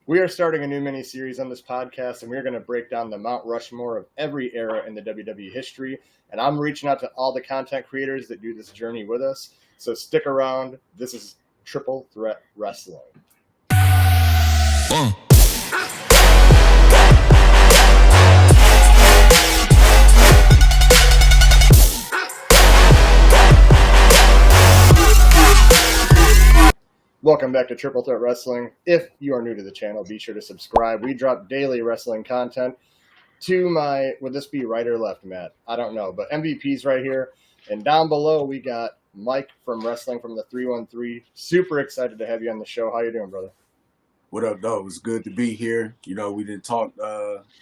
We are starting a new mini-series on this podcast, and we're going to break down the Mount Rushmore of every era in the WWE history. And I'm reaching out to all the content creators that do this journey with us. So stick around. This is Triple Threat Wrestling. Welcome back to Triple Threat Wrestling. If you are new to the channel, be sure to subscribe. We drop daily wrestling content. To my, would this be right or left, Matt? I don't know, but MVP's right here. And down below, we got Mike from Wrestling from the 313. Super excited to have you on the show. How you doing, brother? What up, though? It's good to be here. You know, we didn't talk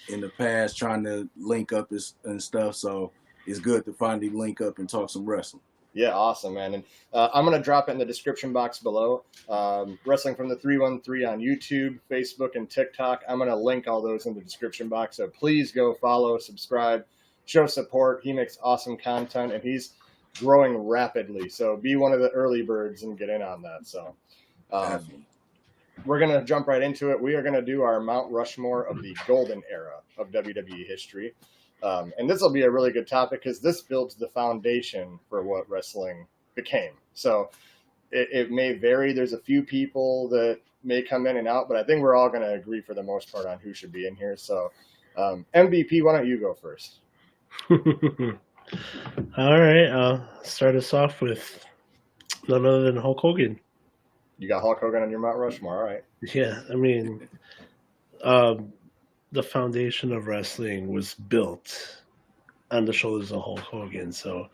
in the past trying to link up and stuff, so it's good to finally link up and talk some wrestling. Yeah, awesome, man. And I'm going to drop it in the description box below. Wrestling from the 313 on YouTube, Facebook, and TikTok. I'm going to link all those in the description box. So please go follow, subscribe, show support. He makes awesome content, and he's growing rapidly. So be one of the early birds and get in on that. So we're going to jump right into it. We are going to do our Mount Rushmore of the Golden Era of WWE history. And this will be a really good topic because this builds the foundation for what wrestling became. So it may vary. There's a few people that may come in and out, but I think we're all going to agree for the most part on who should be in here. So MVP, why don't you go first? All right. I'll start us off with none other than Hulk Hogan. You got Hulk Hogan on your Mount Rushmore. All right. Yeah. I mean, the foundation of wrestling was built on the shoulders of Hulk Hogan. So,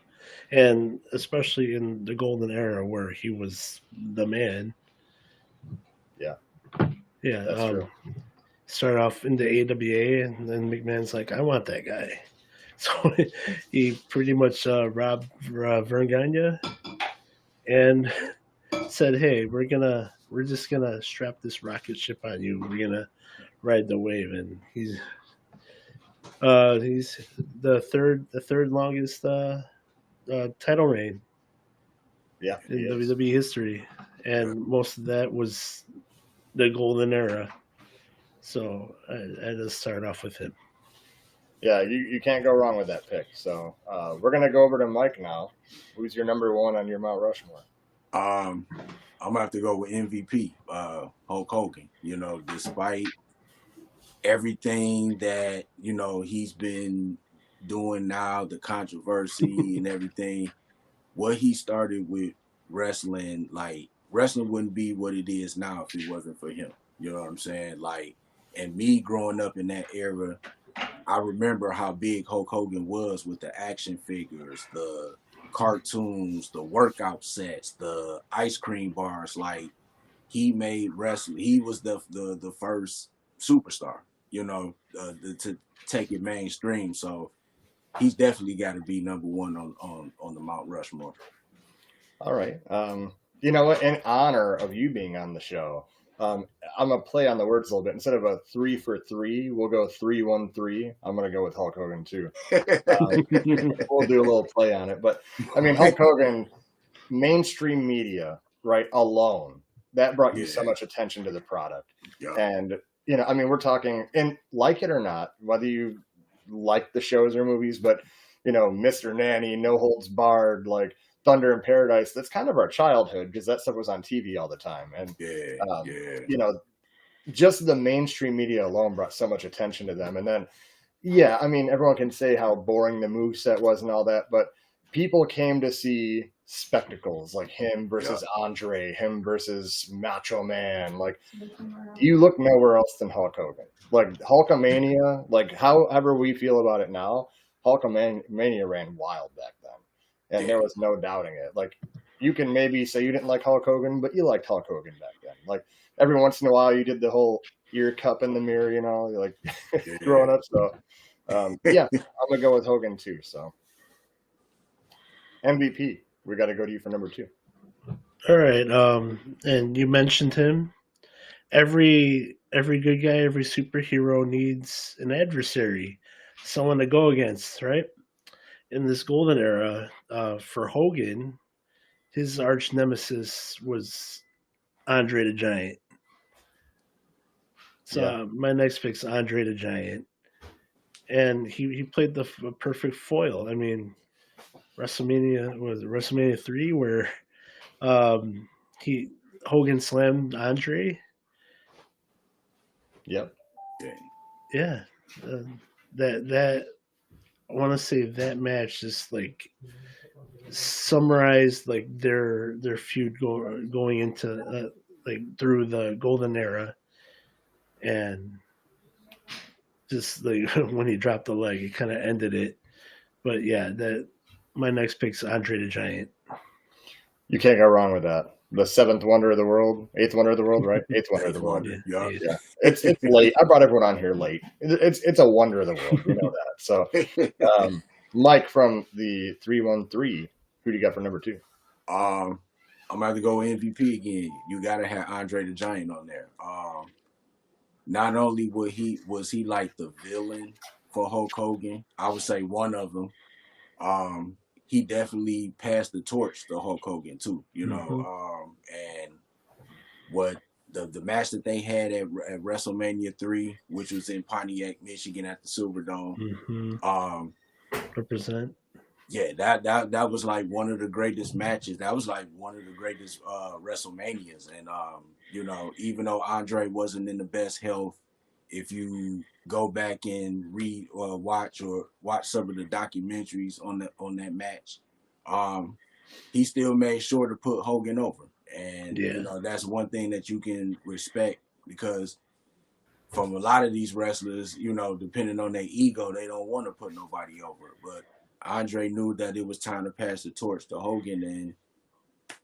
and especially in the Golden Era where he was the man. Yeah. Yeah. That's true. Started off in the AWA, and then McMahon's like, I want that guy. So he pretty much robbed Vern Gagne and said, hey, we're just gonna strap this rocket ship on you. We're gonna ride the wave, and he's the third longest title reign in WWE history, and most of that was the Golden Era. So I just start off with him. Yeah, you can't go wrong with that pick. So we're gonna go over to Mike now. Who's your number one on your Mount Rushmore? I'm gonna have to go with MVP, Hulk Hogan. You know, despite everything that, you know, he's been doing now, the controversy and everything, what he started with wrestling, like, wrestling wouldn't be what it is now if it wasn't for him. You know what I'm saying? Like, and me growing up in that era, I remember how big Hulk Hogan was with the action figures, the cartoons, the workout sets, the ice cream bars. Like, he made wrestling, he was the first superstar, you know, to take it mainstream. So he's definitely got to be number one on the Mount Rushmore. All right. You know what? In honor of you being on the show, I'm gonna play on the words a little bit. Instead of a 3 for 3, we'll go 3-1-3. I'm gonna go with Hulk Hogan too. We'll do a little play on it, but I mean, Hulk Hogan, mainstream media, right, alone, that brought you so much attention to the product. Yeah. And you know, I mean, we're talking, and like it or not, whether you like the shows or movies, but you know, Mr. Nanny, No Holds Barred, like Thunder in Paradise, that's kind of our childhood because that stuff was on TV all the time. And, you know, just the mainstream media alone brought so much attention to them. And then, yeah, I mean, everyone can say how boring the moveset was and all that, but people came to see spectacles like him versus Andre, him versus Macho Man. Like, you look nowhere else than Hulk Hogan. Like, Hulkamania, like, however we feel about it now, Hulkamania ran wild back then. And there was no doubting it. Like, you can maybe say you didn't like Hulk Hogan, but you liked Hulk Hogan back then. Like, every once in a while, you did the whole ear cup in the mirror, you know, like growing up. So, yeah, I'm going to go with Hogan too. So, MVP, we got to go to you for number 2. All right. And you mentioned him. Every good guy, every superhero needs an adversary, someone to go against, right? In this Golden Era, for Hogan, his arch nemesis was Andre the Giant. So Yeah. my next pick's Andre the Giant, and he played the perfect foil. I mean, WrestleMania 3 where um, he Hogan slammed Andre. Yep. Dang. Yeah, uh, that I want to say that match just like summarized like their feud going into like through the Golden Era, and just like when he dropped the leg, it kind of ended it. But yeah, that my next pick's Andre the Giant. You can't go wrong with that. The seventh wonder of the world, eighth wonder of the world, right? Eighth wonder of the Eighth world. Wonder. Yeah, Yeah. yeah. Yeah, it's late. I brought everyone on here late. It's a wonder of the world. We know that. So, Mike from the 313, who do you got for number 2? I'm gonna have to go MVP again. You gotta have Andre the Giant on there. Not only was he like the villain for Hulk Hogan, I would say one of them. He definitely passed the torch to Hulk Hogan too, you know. And what the match that they had at WrestleMania 3, which was in Pontiac, Michigan at the Silverdome. Um, Represent. yeah, that was like one of the greatest matches. That was like one of the greatest WrestleManias. And you know, even though Andre wasn't in the best health, if you go back and read or watch some of the documentaries on that match, he still made sure to put Hogan over. And Yeah. you know, that's one thing that you can respect, because from a lot of these wrestlers, you know, depending on their ego, they don't want to put nobody over. But Andre knew that it was time to pass the torch to Hogan, and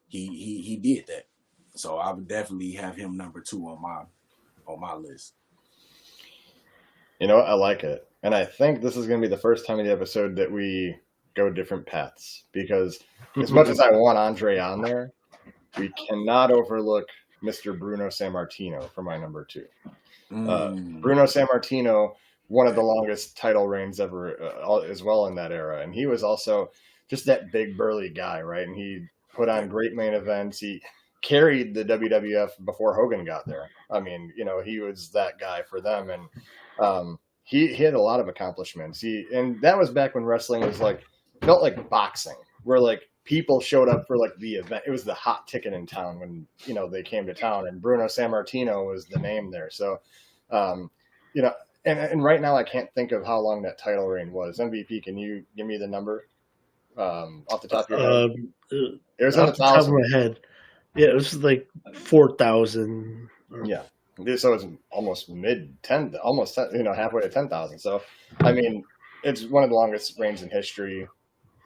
he did that. So I would definitely have him number 2 on my list. You know what? I like it. And I think this is going to be the first time in the episode that we go different paths. Because as much as I want Andre on there, we cannot overlook Mr. Bruno Sammartino for my number 2. Bruno Sammartino, one of the longest title reigns ever as well in that era. And he was also just that big burly guy, right? And he put on great main events. He carried the WWF before Hogan got there. I mean, you know, he was that guy for them. And he had a lot of accomplishments. And that was back when wrestling was like, felt like boxing, where like people showed up for like the event. It was the hot ticket in town when, you know, they came to town, and Bruno Sammartino was the name there. So, you know, and right now I can't think of how long that title reign was. MVP, can you give me the number off the top of your head? It was in the off the top of thousands. my head. Yeah, it was like 4,000. Yeah. So it's almost mid-10, almost 10, you know, halfway to 10,000. So, I mean, it's one of the longest reigns in history.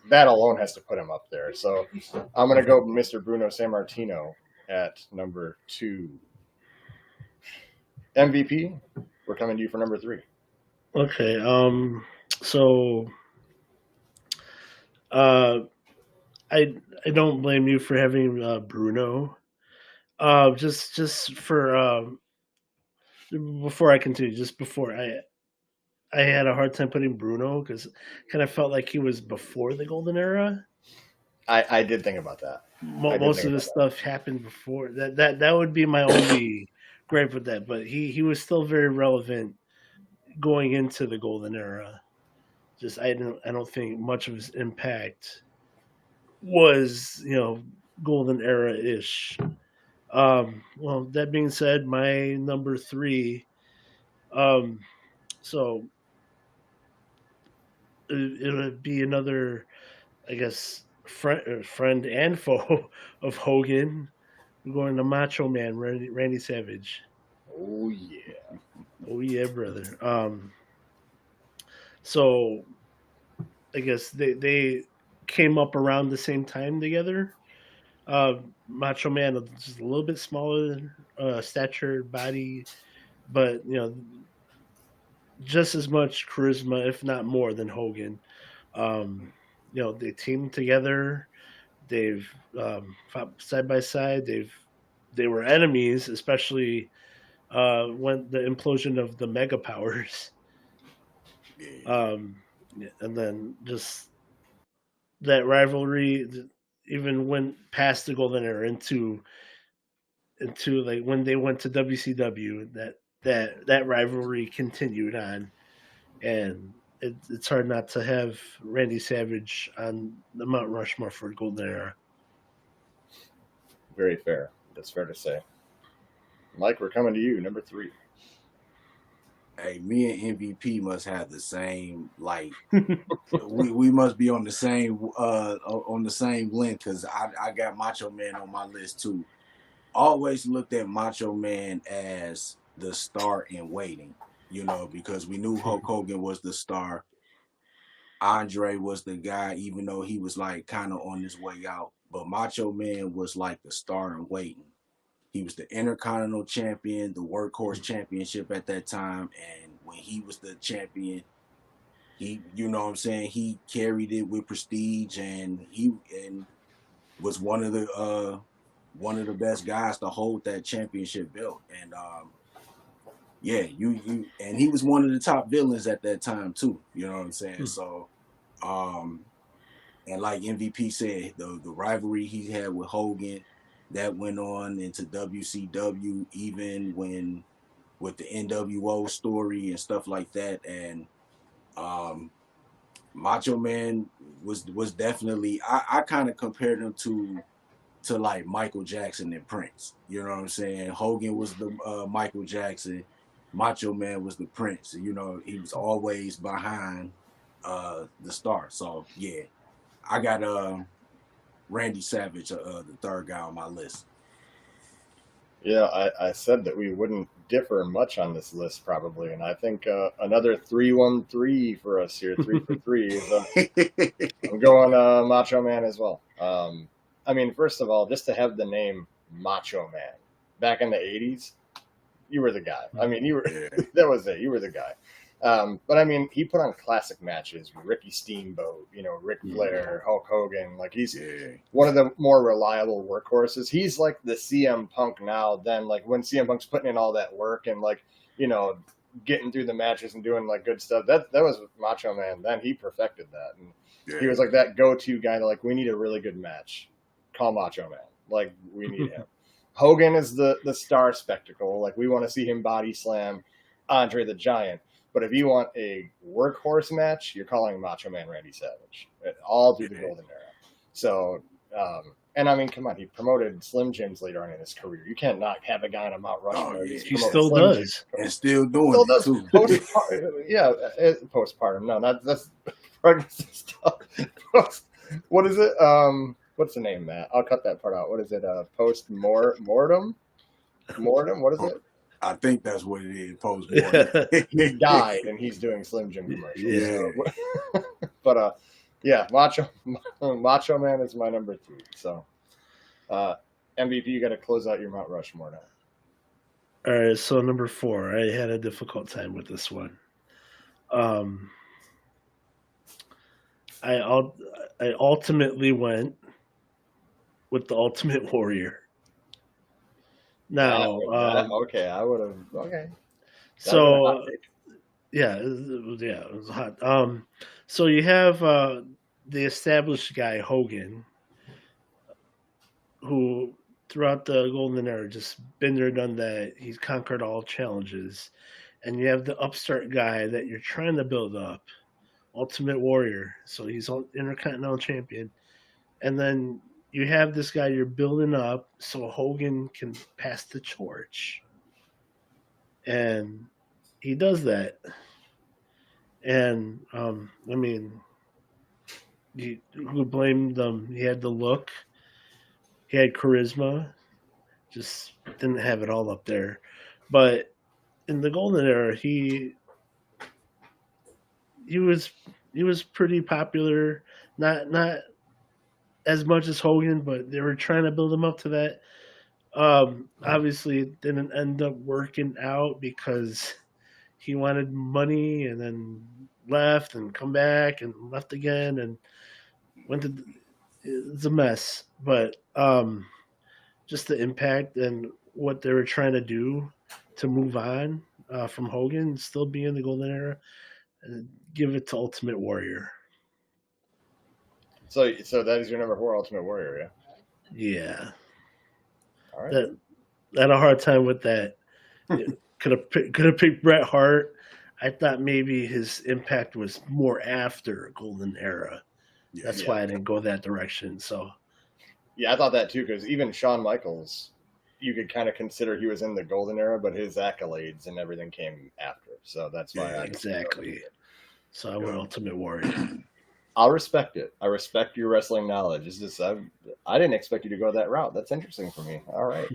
That alone has to put him up there. So I'm going to go Mr. Bruno Sammartino at number 2. MVP, we're coming to you for number 3. Okay. So I don't blame you for having Bruno. Just for before I continue, just before I had a hard time putting Bruno because kind of felt like he was before the Golden Era. I did think about that. Most of the stuff happened before that would be my only gripe with that, but he was still very relevant going into the Golden Era. Just I don't think much of his impact was, you know, Golden Era ish. Well, that being said, my number 3, so it would be another, I guess, friend and foe of Hogan. We're going to Macho Man, Randy Savage. Oh yeah, oh yeah, brother. So I guess they came up around the same time together. Macho Man just a little bit smaller stature, body, but you know, just as much charisma, if not more, than Hogan. You know, they teamed together. They've fought side by side. They were enemies, especially when the implosion of the Mega Powers. And then just that rivalry even went past the Golden Era into like when they went to WCW. That that rivalry continued on, and it's hard not to have Randy Savage on the Mount Rushmore for Golden Era. Very fair. That's fair to say. Mike, we're coming to you. Number 3. Hey, me and MVP must have the same we must be on the same length because I got Macho Man on my list too. Always looked at Macho Man as the star in waiting, because we knew Hulk Hogan was the star. Andre was the guy, even though he was like kind of on his way out. But Macho Man was like the star in waiting. He was the Intercontinental Champion, the Workhorse Championship at that time, and when he was the champion, he carried it with prestige, and he was one of the best guys to hold that championship belt. And and he was one of the top villains at that time too. You know what I'm saying? So, and like MVP said, the rivalry he had with Hogan, that went on into WCW, even when with the NWO story and stuff like that. And Macho Man was definitely, I kind of compared him to like Michael Jackson and Prince. You know what I'm saying? Hogan was the Michael Jackson. Macho Man was the Prince. He was always behind the star. So yeah, I got Randy Savage, the third guy on my list. Yeah, I said that we wouldn't differ much on this list probably, and I think another 3-1-3 for us here, 3 for 3. I'm going Macho Man as well. I mean, first of all, just to have the name Macho Man back in the 80s, you were the guy. I mean, that was it. You were the guy. But I mean, he put on classic matches: Ricky Steamboat, Ric Flair, Hulk Hogan. Like he's one of the more reliable workhorses. He's like the CM Punk now. Then like when CM Punk's putting in all that work and getting through the matches and doing like good stuff. That was Macho Man. Then he perfected that, and he was like that go-to guy. To, like we need a really good match. Call Macho Man. Like we need him. Hogan is the star spectacle. Like we want to see him body slam Andre the Giant. But if you want a workhorse match, you're calling Macho Man Randy Savage all through the Golden Era. So, and I mean, come on, he promoted Slim Jims later on in his career. You can't not have a guy on a Mount Rushmore. Oh, yeah. He still does. And still doing it, too. Postpartum. No, that's pregnancy stuff. What is it? What's the name, Matt? I'll cut that part out. What is it? Post-mortem? Mortem? What is it? I think that's what it is. Post-mortem. He died, and he's doing Slim Jim commercials. Yeah. So. But Macho Man is my number 3. So, MVP, you got to close out your Mount Rushmore now. All right, so number 4. I had a difficult time with this one. I ultimately went with the Ultimate Warrior. Now, okay, I would have. Okay. So, it was hot. So you have the established guy Hogan, who throughout the Golden Era just been there, done that. He's conquered all challenges, and you have the upstart guy that you're trying to build up, Ultimate Warrior. So he's Intercontinental Champion, and then you have this guy you're building up so Hogan can pass the torch. And he does that. And, I mean, who blamed them? He had the look. He had charisma. Just didn't have it all up there. But in the Golden Era, he was pretty popular. Not as much as Hogan, but they were trying to build him up to that. Obviously, it didn't end up working out because he wanted money and then left and come back and left again and it's a mess. But just the impact and what they were trying to do to move on from Hogan, still be in the Golden Era, and give it to Ultimate Warrior. So that is your number 4, Ultimate Warrior, yeah? Yeah. All right. I had a hard time with that Could have picked Bret Hart. I thought maybe his impact was more after Golden Era. Yeah. That's why I didn't go that direction. So Yeah, I thought that too, because even Shawn Michaels, you could kind of consider he was in the Golden Era, but his accolades and everything came after. So that's why I exactly. So I went Ultimate Warrior. I'll respect it. I respect your wrestling knowledge. It's just I didn't expect you to go that route. That's interesting for me. All right,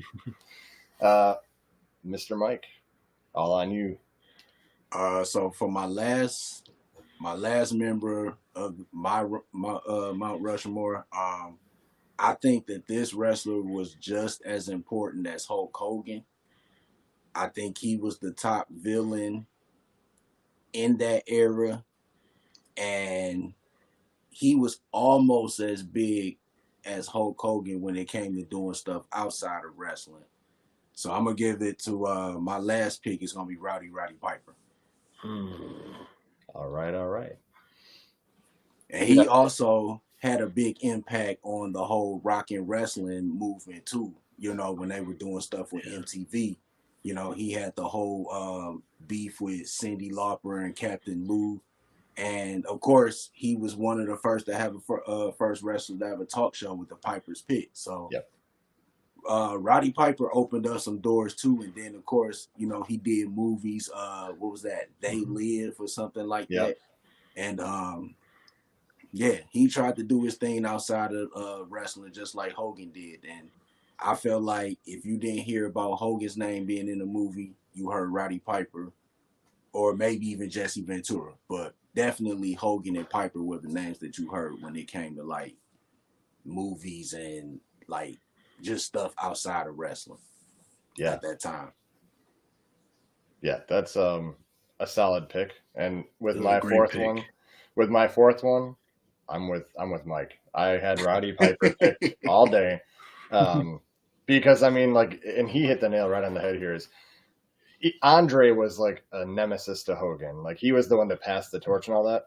Mr. Mike, all on you. So for my last member of my Mount Rushmore, I think that this wrestler was just as important as Hulk Hogan. I think he was the top villain in that era, and he was almost as big as Hulk Hogan when it came to doing stuff outside of wrestling. So I'm gonna give it to my last pick is gonna be Roddy Piper. All right. And he also had a big impact on the whole rock and wrestling movement too. You know, when they were doing stuff with MTV, you know, he had the whole beef with Cyndi Lauper and Captain Lou. And of course, he was one of the first to have first wrestler to have a talk show with the Piper's Pit. So, Roddy Piper opened up some doors too. And then, of course, you know, he did movies. What was that? They Live or something like that. And he tried to do his thing outside of wrestling, just like Hogan did. And I felt like if you didn't hear about Hogan's name being in the movie, you heard Roddy Piper, or maybe even Jesse Ventura. But definitely Hogan and Piper were the names that you heard when it came to like movies and like just stuff outside of wrestling. At that time. Yeah, that's a solid pick. And with my fourth one, I'm with Mike. I had Roddy Piper picked all day. Because I mean, like, and he hit the nail right on the head here. Is Andre was like a nemesis to Hogan. Like, he was the one that passed the torch and all that.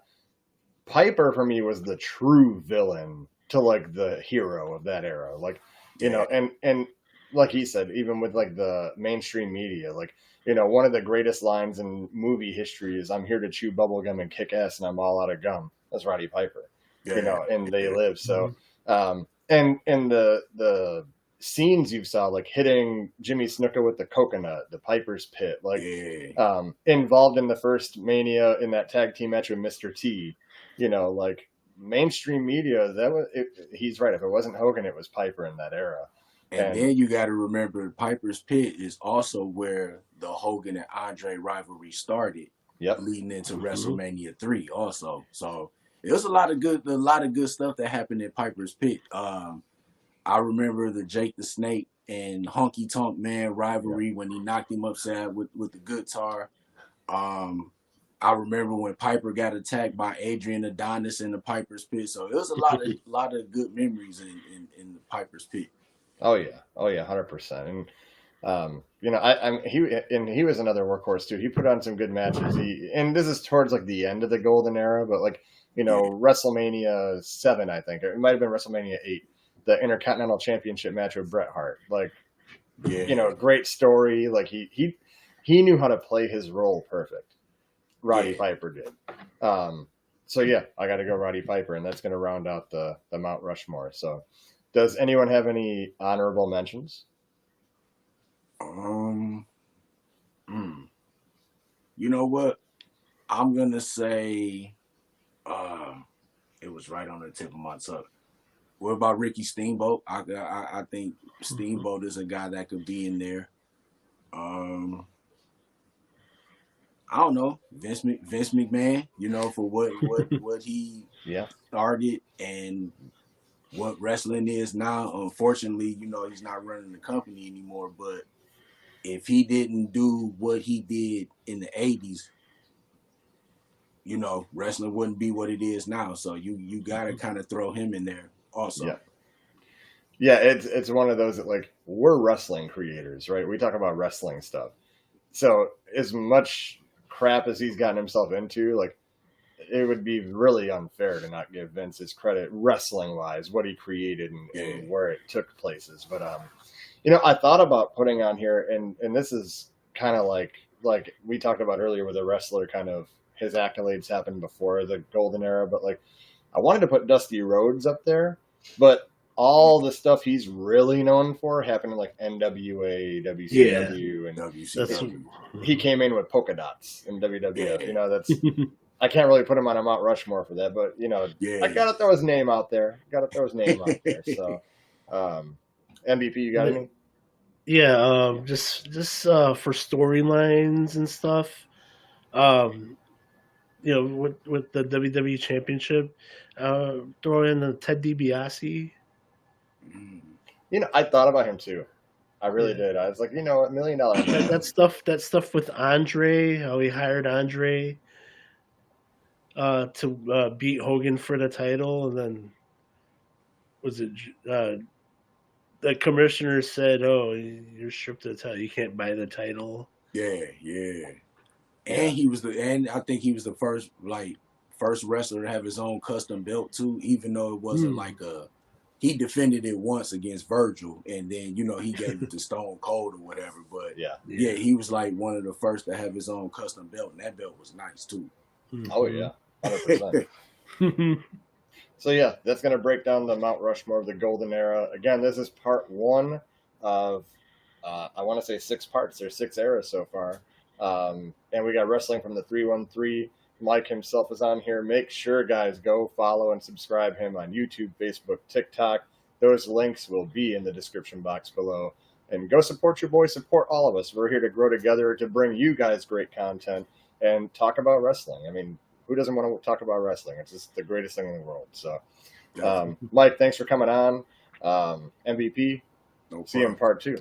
Piper for me was the true villain to like the hero of that era. Like, you know, and like he said, even with like the mainstream media, like, you know, one of the greatest lines in movie history is "I'm here to chew bubblegum and kick ass and I'm all out of gum." That's Roddy Piper. You know, and They Live. So and the scenes you saw, like hitting Jimmy Snuka with the coconut, the Piper's Pit, like involved in the first Mania in that tag team match with Mr. T, you know, like mainstream media, that was he's right. If it wasn't Hogan, it was Piper in that era. And then you got to remember Piper's Pit is also where the Hogan and Andre rivalry started, leading into WrestleMania 3 also. So it was a lot of good stuff that happened in Piper's Pit. I remember the Jake the Snake and Honky Tonk Man rivalry when he knocked him upside with the guitar. I remember when Piper got attacked by Adrian Adonis in the Piper's Pit. So it was a lot of good memories in the Piper's Pit. Oh yeah, 100%. And you know, he was another workhorse too. He put on some good matches. And this is towards like the end of the Golden Era, but like, you know, WrestleMania 7, I think, or it might have been WrestleMania 8, the Intercontinental Championship match with Bret Hart. Like, you know, great story. Like he knew how to play his role perfect. Roddy Piper did. So yeah, I got to go Roddy Piper, and that's going to round out the Mount Rushmore. So, does anyone have any honorable mentions? You know what? I'm gonna say, it was right on the tip of my tongue. What about Ricky Steamboat? I think Steamboat is a guy that could be in there. I don't know, Vince McMahon. You know, for what he started and what wrestling is now. Unfortunately, you know, he's not running the company anymore. But if he didn't do what he did in the 80s, you know, wrestling wouldn't be what it is now. So you got to kind of throw him in there also. Yeah, it's one of those that, like, we're wrestling creators, right? We talk about wrestling stuff. So as much crap as he's gotten himself into, like, it would be really unfair to not give Vince his credit wrestling wise, what he created and where it took places. But you know, I thought about putting on here, and this is kind of like like we talked about earlier with a wrestler, kind of his accolades happened before the golden era, but like I wanted to put Dusty Rhodes up there, but all the stuff he's really known for happened in like NWA, WCW, and WCW. he came in with polka dots in WWF. Yeah. You know, that's I can't really put him on a Mount Rushmore for that, but you know, Yeah. I gotta throw his name out there. So, MVP, you got any? Yeah, just for storylines and stuff. You know, with the WWE Championship, throw in the Ted DiBiase. You know, I thought about him too. I really did. I was like, you know, $1 million. That stuff with Andre, how he hired Andre to beat Hogan for the title, and then was it the commissioner said, "Oh, you're stripped of the title. You can't buy the title." Yeah. And I think he was the first wrestler to have his own custom belt too, even though it wasn't he defended it once against Virgil, and then he gave it to Stone Cold or whatever. But yeah, he was like one of the first to have his own custom belt, and that belt was nice too. Oh yeah, 100%. So yeah, that's going to break down the Mount Rushmore of the Golden Era. Again, this is part one of I want to say 6 parts. There's 6 eras so far, and we got wrestling from the 313. Mike himself is on here. Make sure, guys, go follow and subscribe him on YouTube, Facebook, TikTok. Those links will be in the description box below. And go support your boy, support all of us. We're here to grow together to bring you guys great content and talk about wrestling. I mean, who doesn't want to talk about wrestling? It's just the greatest thing in the world. So, Mike, thanks for coming on. MVP, see you in part 2.